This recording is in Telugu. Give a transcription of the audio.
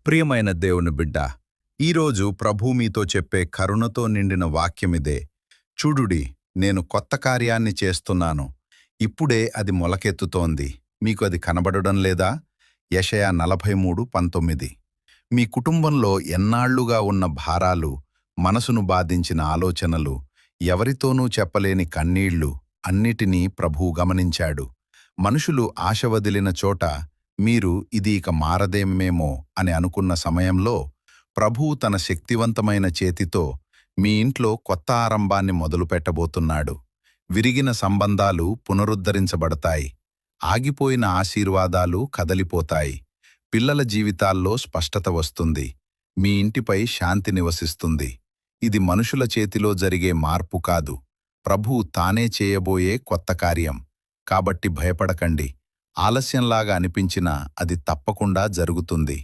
ప్రియమైన దేవుని బిడ్డ, ఈరోజు ప్రభు మీతో చెప్పే కరుణతో నిండిన వాక్యమిదే. చూడుడి, నేను కొత్త కార్యాన్ని చేస్తున్నాను. ఇప్పుడే అది మొలకెత్తుతోంది. మీకు అది కనబడడం లేదా? యెషయా 43:19. మీ కుటుంబంలో ఎన్నాళ్లుగా ఉన్న భారాలు, మనసును బాధించిన ఆలోచనలు, ఎవరితోనూ చెప్పలేని కన్నీళ్లు అన్నిటినీ ప్రభువు గమనించాడు. మనుషులు ఆశ వదిలిన చోట మీరు ఇది ఇక మారదేమేమో అని అనుకున్న సమయంలో ప్రభువు తన శక్తివంతమైన చేతితో మీ ఇంట్లో కొత్త ఆరంభాన్ని మొదలుపెట్టబోతున్నాడు. విరిగిన సంబంధాలు పునరుద్ధరించబడతాయి. ఆగిపోయిన ఆశీర్వాదాలు కదలిపోతాయి. పిల్లల జీవితాల్లో స్పష్టత వస్తుంది. మీ ఇంటిపై శాంతి నివసిస్తుంది. ఇది మనుషుల చేతిలో జరిగే మార్పు కాదు, ప్రభువు తానే చేయబోయే కొత్త కార్యం. కాబట్టి భయపడకండి. ఆలస్యంలాగా అనిపించినా అది తప్పకుండా జరుగుతుంది.